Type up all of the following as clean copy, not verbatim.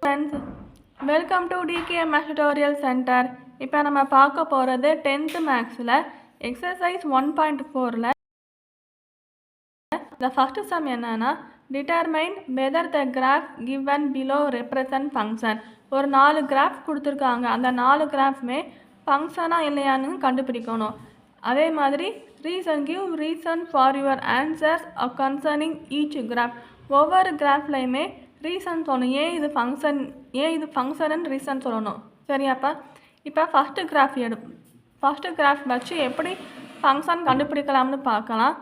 Friends, welcome to DKM Maths Tutorial Center. இப்போ நம்ம பார்க்க போகிறது 10th Mathsல exercise 1.4ல the first sum என்னன்னா determine whether the graph given below represent function. ஒரு 4 graph கொடுத்துருக்காங்க, அந்த 4 கிராஃப்மே ஃபங்க்ஷனா இல்லையான்னு கண்டுபிடிக்கணும். அதே மாதிரி give reason for your answers concerning each graph. ஒவ்வொரு கிராஃப்லையுமே ரீசன் சொல்லணும், ஏன் இது ஃபங்க்ஷன்னு ரீசன் சொல்லணும். சரியாப்பா? இப்போ ஃபஸ்ட்டு கிராஃப் வச்சு எப்படி ஃபங்க்ஷன் கண்டுபிடிக்கலாம்னு பார்க்கலாம்.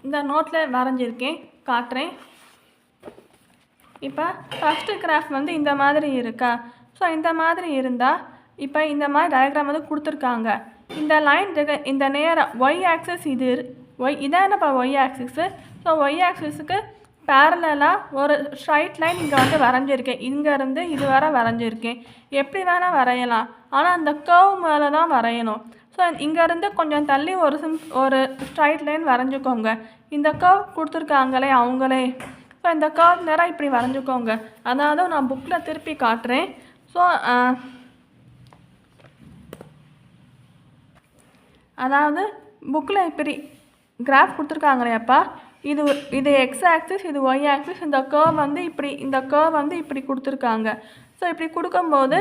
இந்த நோட்டில் வரைஞ்சிருக்கேன், காட்டுறேன். இப்போ ஃபஸ்ட்டு கிராஃப் வந்து இந்த மாதிரி இருக்கா? ஸோ இந்த மாதிரி இருந்தால் இப்போ இந்த மாதிரி டயக்ராம் வந்து கொடுத்துருக்காங்க. இந்த லைன் இந்த நேரம் ஒய் ஆக்சிஸ் இதான் என்னப்பா ஒய் ஆக்சிஸு. ஸோ ஒய் ஆக்சிஸுக்கு பேரலாக ஒரு ஸ்ட்ரைட் லைன் இங்கே வந்து வரைஞ்சிருக்கேன், இங்கேருந்து இது வரை வரைஞ்சிருக்கேன். எப்படி வேணால் வரையலாம், ஆனால் அந்த கர்வ் மேலே தான் வரையணும். ஸோ இங்கேருந்து கொஞ்சம் தள்ளி ஒரு ஸ்ட்ரைட் லைன் வரைஞ்சிக்கோங்க. இந்த கர்வ் கொடுத்துருக்காங்களே அவங்களே. ஸோ இந்த கர்வ் நேரம் இப்படி வரைஞ்சிக்கோங்க. அதாவது நான் புக்கில் திருப்பி காட்டுறேன். ஸோ அதாவது புக்கில் இப்படி கிராஃப் கொடுத்துருக்காங்களேப்பா, இது எக்ஸ் ஆக்சிஸ், இது ஒய் ஆக்சிஸ். இந்த கர்வ் வந்து இப்படி கொடுத்துருக்காங்க. ஸோ இப்படி கொடுக்கும்போது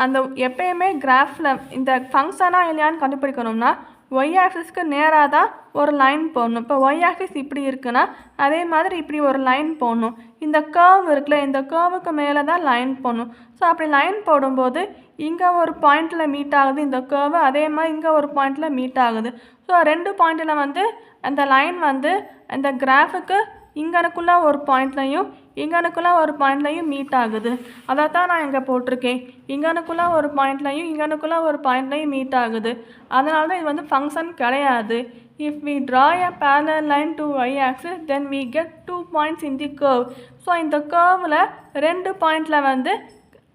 அந்த எப்பயுமே கிராஃபில் இந்த ஃபங்க்ஷனாக இல்லையான்னு கண்டுபிடிக்கணும்னா ஒய் ஆக்சிஸ்க்கு நேராக தான் ஒரு லைன் போடணும். இப்போ ஒய் ஆக்சிஸ் இப்படி இருக்குன்னா அதே மாதிரி இப்படி ஒரு லைன் போடணும். இந்த கர்வ் இருக்குல்ல, இந்த கர்வுக்கு மேலே தான் லைன் போடணும். ஸோ அப்படி லைன் போடும்போது இங்கே ஒரு பாயிண்டில் மீட் ஆகுது இந்த கர்வு, அதே மாதிரி இங்கே ஒரு பாயிண்டில் மீட் ஆகுது. ஸோ 2 பாயிண்டில் வந்து அந்த லைன் வந்து அந்த கிராஃபுக்கு இங்கனுக்குள்ளே ஒரு பாயிண்ட்லையும் இங்கனுக்குள்ளே ஒரு பாயிண்ட்லையும் மீட் ஆகுது. அதை தான் நான் இங்கே போட்டிருக்கேன். இங்கனுக்குள்ளே ஒரு பாயிண்ட்லையும் இங்கனுக்குள்ளே ஒரு பாயிண்ட்லையும் மீட் ஆகுது. அதனால தான் இது வந்து ஃபங்க்ஷன் கிடையாது. If we draw a parallel line to y axis then we get 2 points in the curve. So இந்த கர்வில் 2 பாயிண்டில் வந்து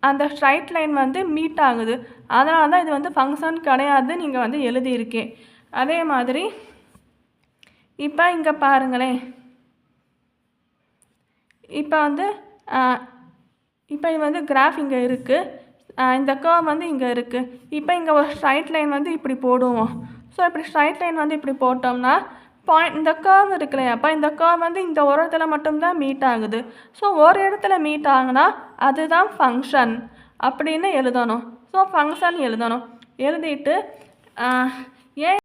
அந்த ஸ்ட்ரைட் லைன் வந்து மீட் ஆகுது. அதனால தான் இது வந்து ஃபங்க்ஷன் கிடையாது நீங்கள் வந்து எழுதியிருக்கேன். அதே மாதிரி இப்போ இங்கே பாருங்களேன். இப்போ இது வந்து கிராஃப் இங்கே இருக்குது, இந்த கர்வ் வந்து இங்கே இருக்குது. இப்போ இங்கே ஒரு ஸ்ட்ரைட் லைன் வந்து இப்படி போடுவோம். ஸோ இப்படி ஸ்ட்ரைட் லைன் வந்து இப்படி போட்டோம்னா இந்த கர்வ் இருக்குல்லையாப்பா, இந்த கர்வ் வந்து இந்த ஒரு இடத்துல மட்டும்தான் மீட் ஆகுது. ஸோ ஒரு இடத்துல மீட் ஆகுனா அதுதான் ஃபங்க்ஷன் அப்படின்னு எழுதணும். ஸோ ஃபங்க்ஷன் எழுதிட்டு ஏன்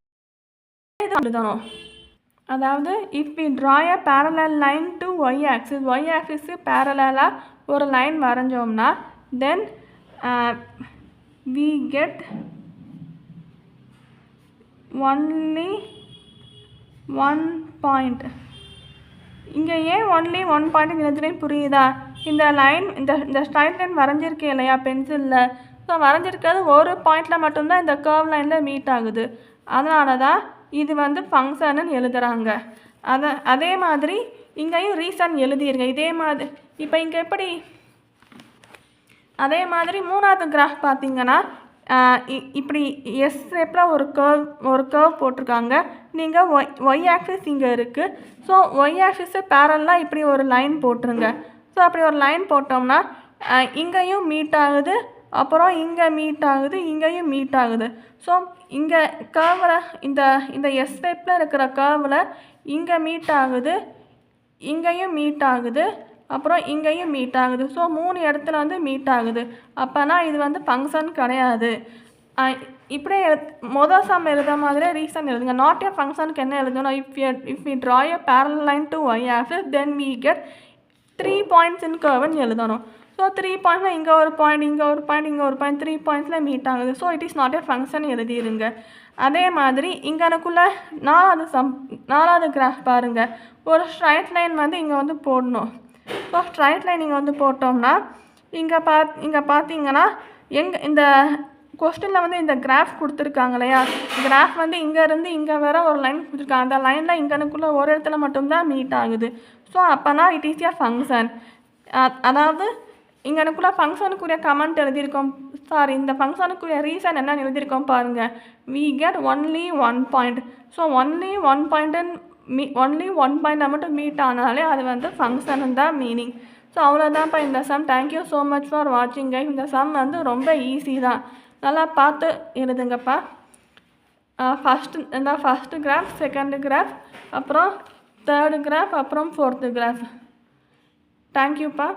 எழுதணும், அதாவது if we draw a parallel line to y ஆக்சிஸ்க்கு பேரலாக ஒரு லைன் வரைஞ்சோம்னா then we get only 1 point. இங்கே ஏன் ஒன்லி 1 பாயிண்ட் எழுதுறேன் புரியுதா? இந்த லைன் இந்த ஸ்ட்ரைட் லைன் வரைஞ்சிருக்கேன் இல்லையா பென்சிலில். ஸோ வரைஞ்சிருக்கிறது ஒரு பாயிண்டில் மட்டும்தான் இந்த கர்வ் லைனில் மீட் ஆகுது. அதனால தான் இது வந்து ஃபங்க்ஷன்னு எழுதுகிறாங்க. அதே மாதிரி இங்கேயும் ரீசன் எழுதிருங்க. இதே மாதிரி இப்போ இங்கே எப்படி அதே மாதிரி மூணாவது கிராஃப் பார்த்தீங்கன்னா இப்படி எஸ் ஷேப்பில் ஒரு கர்வ் போட்டிருக்காங்க. நீங்கள் ஒய் ஆக்சிஸ் இங்கே இருக்குது. ஸோ ஒய் ஆக்சிஸு பேரலாக இப்படி ஒரு லைன் போட்டுருங்க. ஸோ அப்படி ஒரு லைன் போட்டோம்னா இங்கேயும் மீட் ஆகுது, அப்புறம் இங்கே மீட் ஆகுது, இங்கேயும் மீட் ஆகுது. ஸோ இங்கே கர்வில் இந்த எஸ் ஷேப்பில் இருக்கிற கர்வில் இங்கே மீட் ஆகுது, இங்கேயும் மீட் ஆகுது, அப்புறம் இங்கேயும் மீட் ஆகுது. ஸோ 3 இடத்துல வந்து மீட் ஆகுது. அப்போனா இது வந்து ஃபங்க்ஷன் கிடையாது. இப்படியே மொதல் சம் எழுத மாதிரியே ரீசன் எழுதுங்க. நாட் ஏ ஃபங்க்ஷனுக்கு என்ன எழுதணும், if we draw a parallel line to y axis then we get 3 points in கர்வ்னு எழுதணும். ஸோ 3 பாயிண்ட்ஸில் இங்கே ஒரு பாயிண்ட், இங்கே ஒரு பாயிண்ட், இங்கே ஒரு பாயிண்ட், 3 பாயிண்ட்ஸில் மீட் ஆகுது. So it is not a function எழுதிடுங்க. அதே மாதிரி இங்கனுக்குள்ளே 4வது கிராஃப் பாருங்கள். ஒரு ஸ்ட்ரைட் லைன் வந்து இங்கே வந்து போடணும். ஸோ ஸ்ட்ரைட் லைன் இங்கே வந்து போட்டோம்னா இங்கே பார்த்தீங்கன்னா இந்த கொஸ்டினில் வந்து இந்த கிராஃப் கொடுத்துருக்காங்க இல்லையா, கிராஃப் வந்து இங்கேருந்து இங்கே வர ஒரு லைன் கொடுத்துருக்காங்க. அந்த லைனில் இங்கனுக்குள்ளே ஒரு இடத்துல மட்டும்தான் மீட் ஆகுது. ஸோ அப்போனா இட் இஸ் ஏ ஃபங்க்ஷன். அதாவது இங்கனுக்குள்ளே ஃபங்க்ஷனுக்குரிய கமெண்ட் எழுதியிருக்கோம், இந்த ஃபங்க்ஷனுக்குரிய ரீசன் என்னன்னு எழுதியிருக்கோம் பாருங்கள். We get only 1 point. So only 1 point மட்டும் மீட் ஆனாலே அது வந்து ஃபங்க்ஷன் தான் மீனிங். ஸோ அவ்வளோதான்ப்பா இந்த sum. Thank you so much for வாட்சிங் கைஸ். இந்த சம் வந்து ரொம்ப ஈஸி தான், நல்லா பார்த்து எழுதுங்கப்பா. ஃபஸ்ட்டு கிராஃப், செகண்டு கிராஃப், அப்புறம் தேர்டு கிராஃப், அப்புறம் ஃபோர்த்து கிராஃப். தேங்க்யூப்பா.